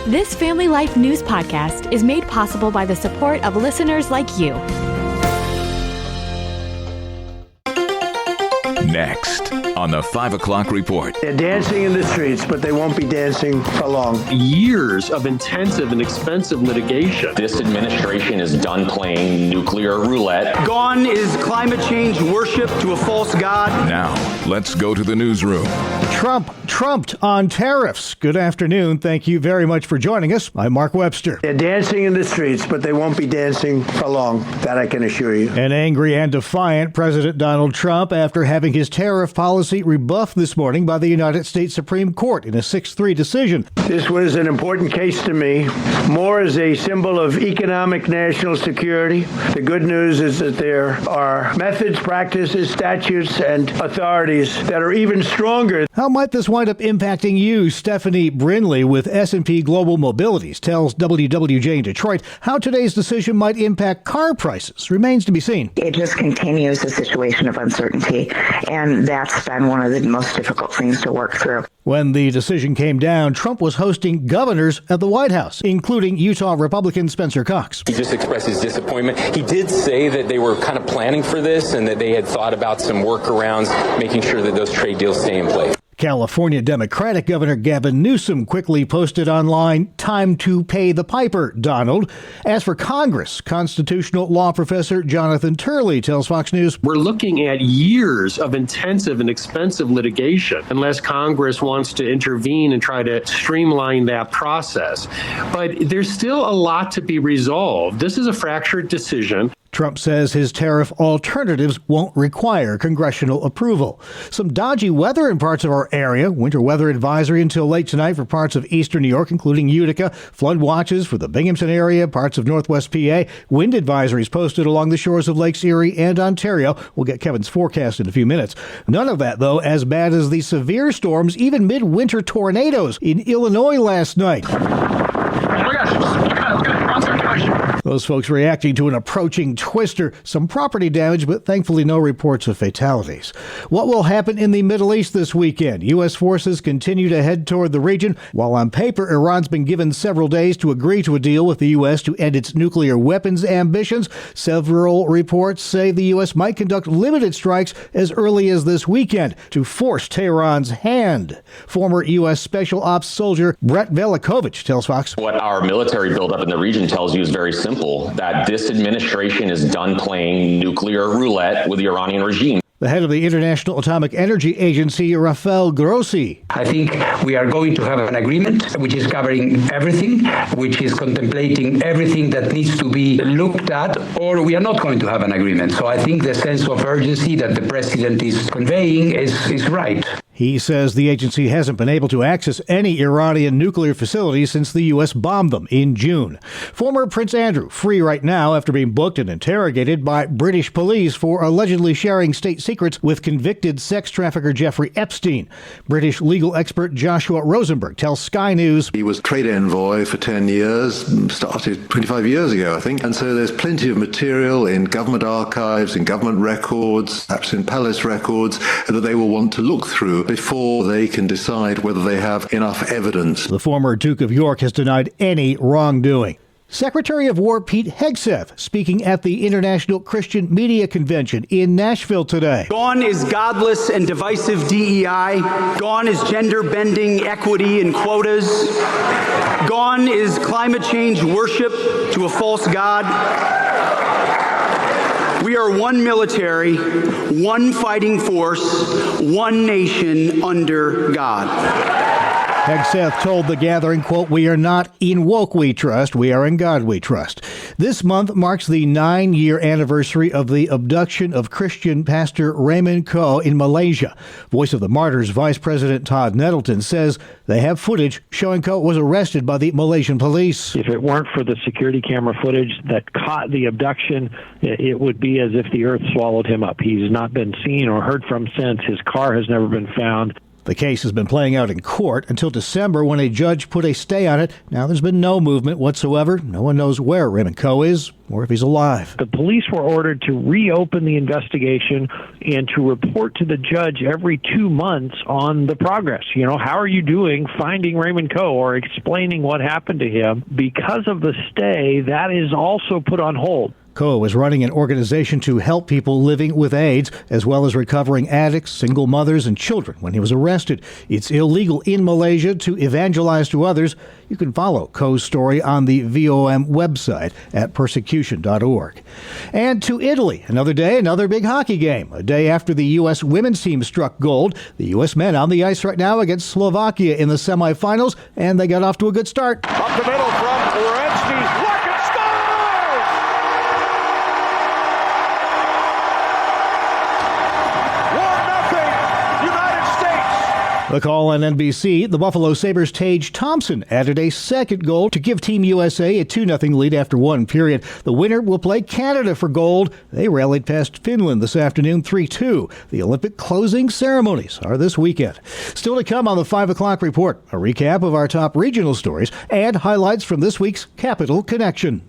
This Family Life News podcast is made possible by the support of listeners like you. Next on the 5 o'clock report. They're dancing in the streets, but they won't be dancing for long. Years of intensive and expensive litigation. This administration is done playing nuclear roulette. Gone is climate change worship to a false god. Now, let's go to the newsroom. Trump trumped on tariffs. Good afternoon. Thank you very much for joining us. I'm Mark Webster. They're dancing in the streets, but they won't be dancing for long. That I can assure you. An angry and defiant President Donald Trump after having his tariff policy rebuffed this morning by the United States Supreme Court in a 6-3 decision. This was an important case to me, more as a symbol of economic national security. The good news is that there are methods, practices, statutes, and authorities that are even stronger. How might this wind up impacting you? Stephanie Brinley with S&P Global Mobilities tells WWJ in Detroit how today's decision might impact car prices remains to be seen. It just continues a situation of uncertainty, and that's been one of the most difficult things to work through. When the decision came down, Trump was hosting governors at the White House, including Utah Republican Spencer Cox. He just expressed his disappointment. He did say that they were kind of planning for this and that they had thought about some workarounds, making sure that those trade deals stay in place. California Democratic Governor Gavin Newsom quickly posted online, "Time to pay the piper, Donald." As for Congress, constitutional law professor Jonathan Turley tells Fox News, We're looking at years of intensive and expensive litigation unless Congress wants to intervene and try to streamline that process. But there's still a lot to be resolved. This is a fractured decision. Trump says his tariff alternatives won't require congressional approval. Some dodgy weather in parts of our area. Winter weather advisory until late tonight for parts of eastern New York, including Utica. Flood watches for the Binghamton area, parts of northwest PA. Wind advisories posted along the shores of Lakes Erie and Ontario. We'll get Kevin's forecast in a few minutes. None of that, though, as bad as the severe storms, even midwinter tornadoes in Illinois last night. Oh my gosh, look at it, gosh. Those folks reacting to an approaching twister. Some property damage, but thankfully no reports of fatalities. What will happen in the Middle East this weekend? U.S. forces continue to head toward the region. While on paper, Iran's been given several days to agree to a deal with the U.S. to end its nuclear weapons ambitions. Several reports say the U.S. might conduct limited strikes as early as this weekend to force Tehran's hand. Former U.S. Special Ops soldier Brett Velikovich tells Fox. What our military buildup in the region tells you is very simple, that this administration is done playing nuclear roulette with the Iranian regime. The head of the International Atomic Energy Agency, Rafael Grossi. I think we are going to have an agreement which is covering everything, which is contemplating everything that needs to be looked at, or we are not going to have an agreement. So I think the sense of urgency that the president is conveying is right. He says the agency hasn't been able to access any Iranian nuclear facilities since the U.S. bombed them in June. Former Prince Andrew, free right now after being booked and interrogated by British police for allegedly sharing state secrets with convicted sex trafficker Jeffrey Epstein. British legal expert Joshua Rosenberg tells Sky News. He was trade envoy for 10 years, started 25 years ago, I think. And so there's plenty of material in government archives, in government records, perhaps in palace records, that they will want to look through before they can decide whether they have enough evidence. The former Duke of York has denied any wrongdoing. Secretary of War Pete Hegseth speaking at the International Christian Media Convention in Nashville today. Gone is godless and divisive DEI. Gone is gender-bending equity and quotas. Gone is climate change worship to a false god. We are one military, one fighting force, one nation under God. Hegseth told the gathering, quote, "We are not in woke we trust, we are in God we trust." This month marks the 9-year anniversary of the abduction of Christian pastor Raymond Koh in Malaysia. Voice of the Martyrs Vice President Todd Nettleton says they have footage showing Koh was arrested by the Malaysian police. If it weren't for the security camera footage that caught the abduction, it would be as if the earth swallowed him up. He's not been seen or heard from since. His car has never been found. The case has been playing out in court until December when a judge put a stay on it. Now there's been no movement whatsoever. No one knows where Raymond Coe is or if he's alive. The police were ordered to reopen the investigation and to report to the judge every 2 months on the progress. How are you doing finding Raymond Coe or explaining what happened to him? Because of the stay, that is also put on hold. Coe is running an organization to help people living with AIDS, as well as recovering addicts, single mothers, and children when he was arrested. It's illegal in Malaysia to evangelize to others. You can follow Coe's story on the VOM website at persecution.org. And to Italy, another day, another big hockey game. A day after the U.S. women's team struck gold, the U.S. men on the ice right now against Slovakia in the semifinals, and they got off to a good start. Up the middle from Orensky. The call on NBC, the Buffalo Sabres' Tage Thompson added a second goal to give Team USA a 2-0 lead after one period. The winner will play Canada for gold. They rallied past Finland this afternoon 3-2. The Olympic closing ceremonies are this weekend. Still to come on the 5 o'clock report, a recap of our top regional stories and highlights from this week's Capital Connection.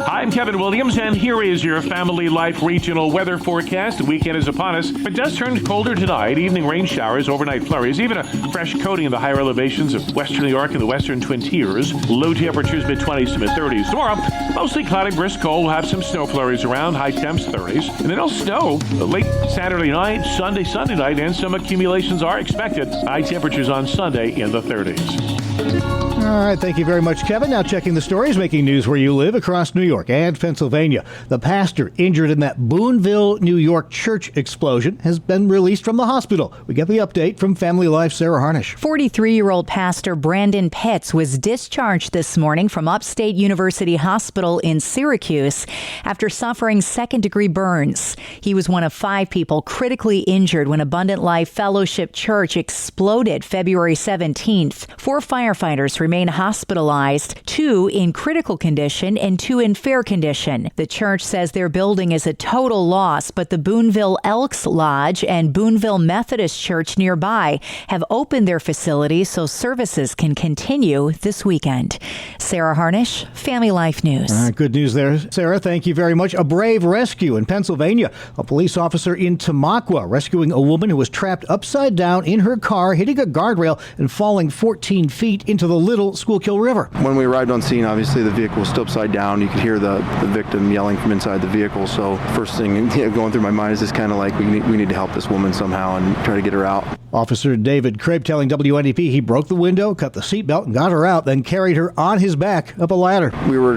I'm Kevin Williams, and here is your Family Life regional weather forecast. The weekend is upon us. It does turn colder tonight. Evening rain showers, overnight flurries, even a fresh coating in the higher elevations of western New York and the western Twin Tiers. Low temperatures mid-20s to mid-30s. Tomorrow, mostly cloudy, brisk cold. We'll have some snow flurries around, high temps 30s. And then it'll snow late Saturday night, Sunday night, and some accumulations are expected. High temperatures on Sunday in the 30s. All right, thank you very much, Kevin. Now checking the stories, making news where you live across New York and Pennsylvania. The pastor injured in that Boonville, New York church explosion has been released from the hospital. We get the update from Family Life's Sarah Harnish. 43-year-old pastor Brandon Pitts was discharged this morning from Upstate University Hospital in Syracuse after suffering second-degree burns. He was one of 5 people critically injured when Abundant Life Fellowship Church exploded February 17th. 4 firefighters remain hospitalized, 2 in critical condition and 2 in fair condition. The church says their building is a total loss, but the Boonville Elks Lodge and Boonville Methodist Church nearby have opened their facilities so services can continue this weekend. Sarah Harnish, Family Life News. Good news there, Sarah. Thank you very much. A brave rescue in Pennsylvania. A police officer in Tamaqua rescuing a woman who was trapped upside down in her car, hitting a guardrail and falling 14 feet into the Little Schuylkill River. When we arrived on scene, obviously the vehicle was still upside down. You could hear the victim yelling from inside the vehicle. So first thing going through my mind is just kind of like we need to help this woman somehow and try to get her out. Officer David Crape telling WNEP he broke the window, cut the seatbelt, and got her out, then carried her on his back up a ladder. We were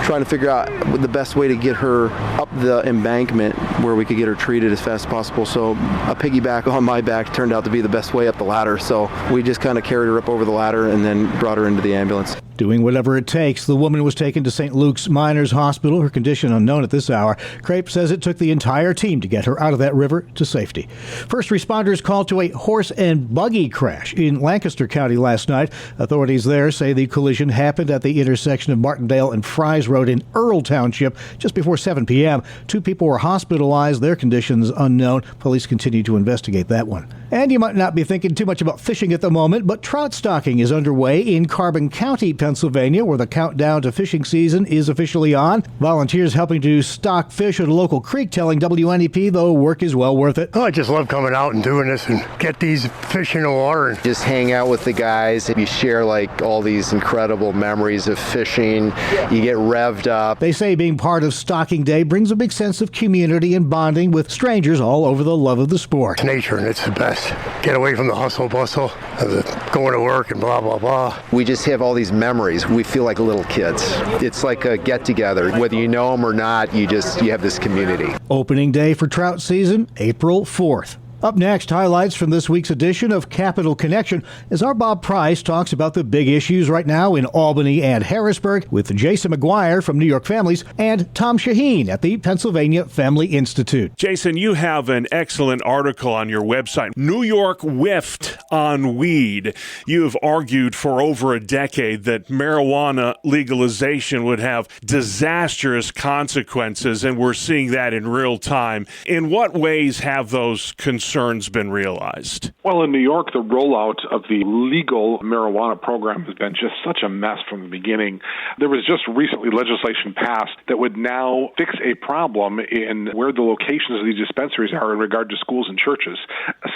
trying to figure out the best way to get her up the embankment where we could get her treated as fast as possible. So a piggyback on my back turned out to be the best way up the ladder. So we just kind of carried her up over the ladder and then brought her into the ambulance. Doing whatever it takes, the woman was taken to St. Luke's Miners Hospital, her condition unknown at this hour. Crape says it took the entire team to get her out of that river to safety. First responders called to a horse and buggy crash in Lancaster County last night. Authorities there say the collision happened at the intersection of Martindale and Fries Road in Earl Township just before 7 p.m. 2 people were hospitalized, their conditions unknown. Police continue to investigate that one. And you might not be thinking too much about fishing at the moment, but trout stocking is underway in Carbon County, Pennsylvania, where the countdown to fishing season is officially on. Volunteers helping to stock fish at a local creek telling WNEP, though, work is well worth it. Oh, I just love coming out and doing this and get these fish in the water. Just hang out with the guys. You share like all these incredible memories of fishing. You get revved up. They say being part of Stocking Day brings a big sense of community and bonding with strangers all over the love of the sport. It's nature, and it's the best. Get away from the hustle bustle of the going to work and blah, blah, blah. We just have all these memories. We feel like little kids. It's like a get-together. Whether you know them or not, you have this community. Opening day for trout season, April 4th. Up next, highlights from this week's edition of Capital Connection as our Bob Price talks about the big issues right now in Albany and Harrisburg with Jason McGuire from New York Families and Tom Shaheen at the Pennsylvania Family Institute. Jason, you have an excellent article on your website, New York Whiffed on Weed. You have argued for over a decade that marijuana legalization would have disastrous consequences, and we're seeing that in real time. In what ways have those concerns concerns been realized? Well, in New York, the rollout of the legal marijuana program has been just such a mess from the beginning. There was just recently legislation passed that would now fix a problem in where the locations of these dispensaries are in regard to schools and churches.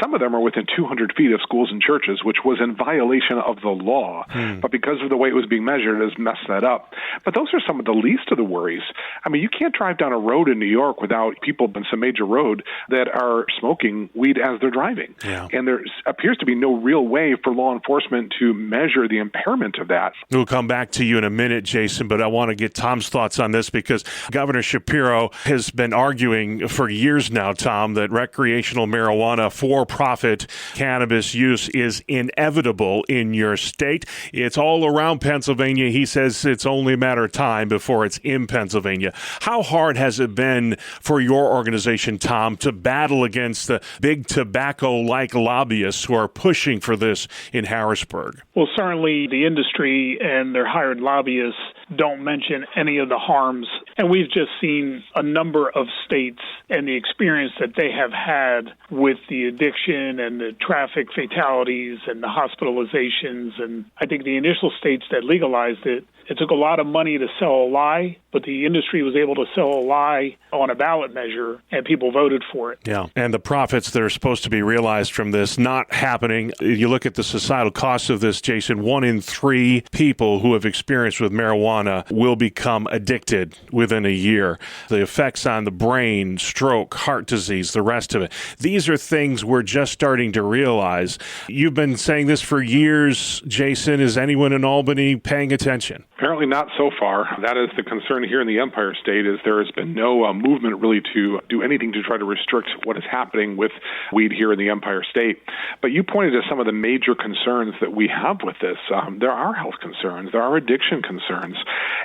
Some of them are within 200 feet of schools and churches, which was in violation of the law. But because of the way it was being measured, it has messed that up. But those are some of the least of the worries. I mean, you can't drive down a road in New York without people on some major road that are smoking weed as they're driving. Yeah. And there appears to be no real way for law enforcement to measure the impairment of that. We'll come back to you in a minute, Jason, but I want to get Tom's thoughts on this because Governor Shapiro has been arguing for years now, Tom, that recreational marijuana for-profit cannabis use is inevitable in your state. It's all around Pennsylvania. He says it's only a matter of time before it's in Pennsylvania. How hard has it been for your organization, Tom, to battle against the big tobacco-like lobbyists who are pushing for this in Harrisburg? Well, certainly the industry and their hired lobbyists don't mention any of the harms. And we've just seen a number of states and the experience that they have had with the addiction and the traffic fatalities and the hospitalizations. And I think the initial states that legalized it, it took a lot of money to sell a lie, but the industry was able to sell a lie on a ballot measure, and people voted for it. Yeah, and the profits that are supposed to be realized from this not happening. You look at the societal costs of this, Jason, 1 in 3 people who have experienced with marijuana will become addicted within a year. The effects on the brain, stroke, heart disease, the rest of it. These are things we're just starting to realize. You've been saying this for years, Jason. Is anyone in Albany paying attention? Apparently not so far. That is the concern here in the Empire State, is there has been no movement really to do anything to try to restrict what is happening with weed here in the Empire State. But you pointed to some of the major concerns that we have with this. There are health concerns. There are addiction concerns.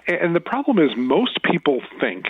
And the problem is most people think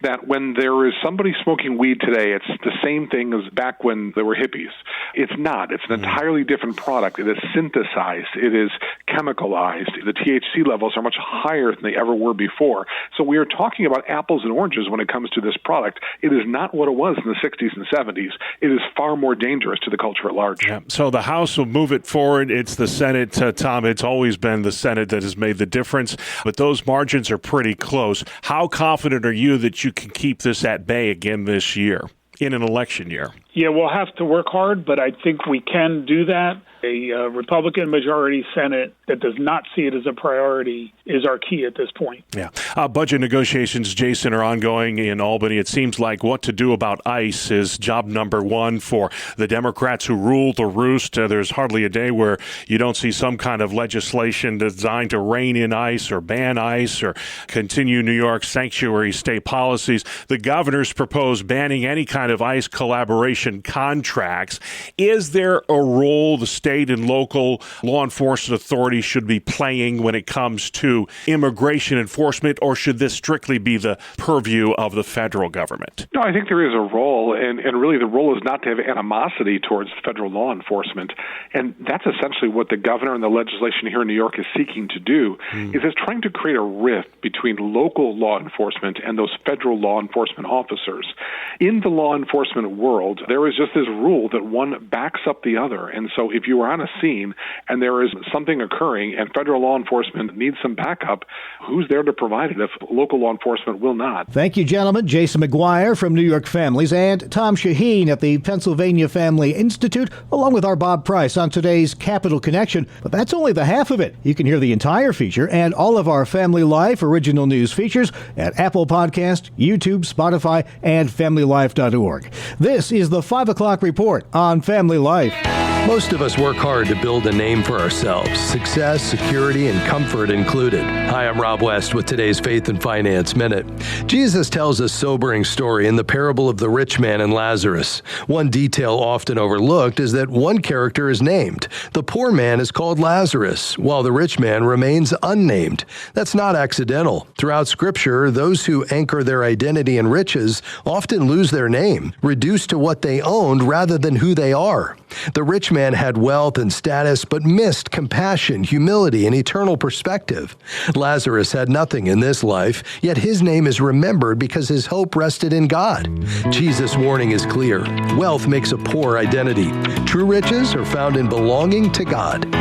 that when there is somebody smoking weed today, it's the same thing as back when there were hippies. It's not. It's an entirely different product. It is synthesized. It is chemicalized. The THC levels are much higher than they ever were before. So we are talking about apples and oranges when it comes to this product. It is not what it was in the 60s and 70s. It is far more dangerous to the culture at large. Yeah. So the House will move it forward. It's the Senate, Tom. It's always been the Senate that has made the difference. But those margins are pretty close. How confident are you that you can keep this at bay again this year, in an election year? Yeah, we'll have to work hard, but I think we can do that. A Republican majority Senate that does not see it as a priority is our key at this point. Yeah. Budget negotiations, Jason, are ongoing in Albany. It seems like what to do about ICE is job number one for the Democrats who rule the roost. There's hardly a day where you don't see some kind of legislation designed to rein in ICE or ban ICE or continue New York's sanctuary state policies. The governor's proposed banning any kind of ICE collaboration contracts. Is there a role the state and local law enforcement authorities should be playing when it comes to immigration enforcement, or should this strictly be the purview of the federal government? No, I think there is a role, and really the role is not to have animosity towards federal law enforcement. And that's essentially what the governor and the legislation here in New York is seeking to do, is it's trying to create a rift between local law enforcement and those federal law enforcement officers. In the law enforcement world, there is just this rule that one backs up the other. And so if you are on a scene and there is something occurring and federal law enforcement needs some backup, who's there to provide it if local law enforcement will not? Thank you, gentlemen. Jason McGuire from New York Families and Tom Shaheen at the Pennsylvania Family Institute, along with our Bob Price on today's Capital Connection. But that's only the half of it. You can hear the entire feature and all of our Family Life original news features at Apple Podcast, YouTube, Spotify, and FamilyLife.org. This is the 5 o'clock report on Family Life. Most of us work hard to build a name for ourselves, success, security, and comfort included. Hi, I'm Rob West with today's Faith and Finance Minute. Jesus tells a sobering story in the parable of the rich man and Lazarus. One detail often overlooked is that one character is named. The poor man is called Lazarus, while the rich man remains unnamed. That's not accidental. Throughout Scripture, those who anchor their identity in riches often lose their name, reduced to what they they owned rather than who they are. The rich man had wealth and status, but missed compassion, humility, and eternal perspective. Lazarus had nothing in this life, yet his name is remembered because his hope rested in God. Jesus' warning is clear. Wealth makes a poor identity. True riches are found in belonging to God.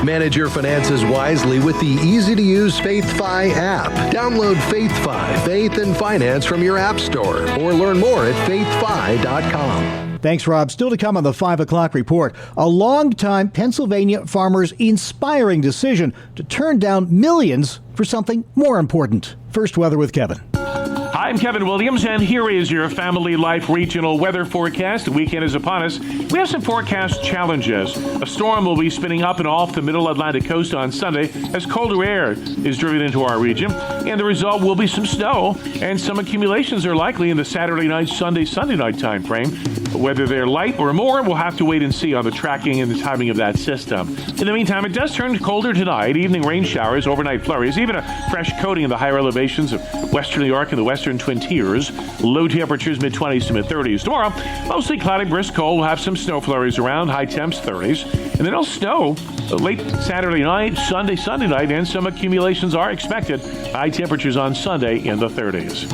Manage your finances wisely with the easy-to-use FaithFi app. Download FaithFi, Faith and Finance from your app store, or learn more at faithfi.com. Thanks, Rob. Still to come on the 5 o'clock report, a longtime Pennsylvania farmer's inspiring decision to turn down millions for something more important. First, weather with Kevin. Hi, I'm Kevin Williams, and here is your Family Life regional weather forecast. The weekend is upon us. We have some forecast challenges. A storm will be spinning up and off the middle Atlantic coast on Sunday as colder air is driven into our region, and the result will be some snow, and some accumulations are likely in the Saturday night, Sunday night time frame. Whether they're light or more, we'll have to wait and see on the tracking and the timing of that system. In the meantime, it does turn colder tonight. Evening rain showers, overnight flurries, even a fresh coating in the higher elevations of western New York and the western Twin Tiers. Low temperatures mid-20s to mid-30s. Tomorrow, mostly cloudy, brisk cold. We'll have some snow flurries around, high temps 30s. And then it'll snow late Saturday night, Sunday night, and some accumulations are expected. High temperatures on Sunday in the 30s.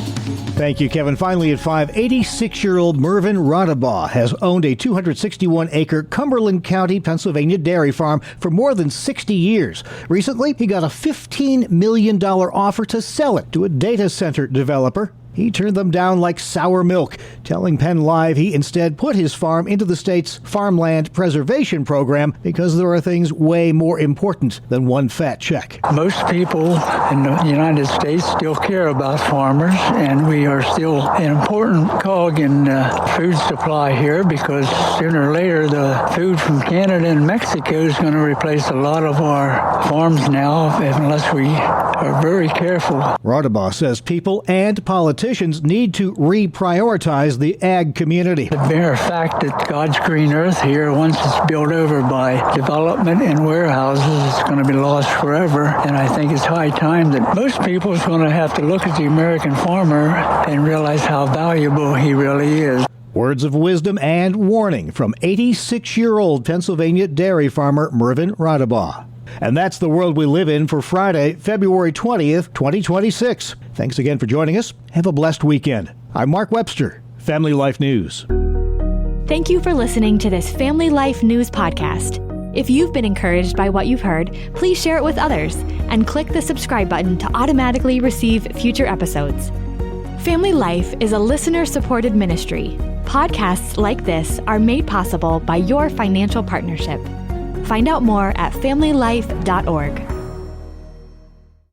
Thank you, Kevin. Finally at 5, 86-year-old Mervyn Rodabaugh has owned a 261-acre Cumberland County, Pennsylvania dairy farm for more than 60 years. Recently, he got a $15 million offer to sell it to a data center developer. He turned them down like sour milk, telling Penn Live he instead put his farm into the state's farmland preservation program because there are things way more important than one fat check. Most people in the United States still care about farmers, and we are still an important cog in food supply here because sooner or later the food from Canada and Mexico is going to replace a lot of our farms now unless we are very careful. Rodabaugh says people and politicians need to reprioritize the ag community. The mere fact that God's green earth here, once it's built over by development and warehouses, it's going to be lost forever. And I think it's high time that most people is going to have to look at the American farmer and realize how valuable he really is. Words of wisdom and warning from 86-year-old Pennsylvania dairy farmer Mervyn Rodabaugh. And that's the world we live in for Friday, February 20th, 2026. Thanks again for joining us. Have a blessed weekend. I'm Mark Webster, Family Life News. Thank you for listening to this Family Life News podcast. If you've been encouraged by what you've heard, please share it with others and click the subscribe button to automatically receive future episodes. Family Life is a listener-supported ministry. Podcasts like this are made possible by your financial partnership. Find out more at familylife.org.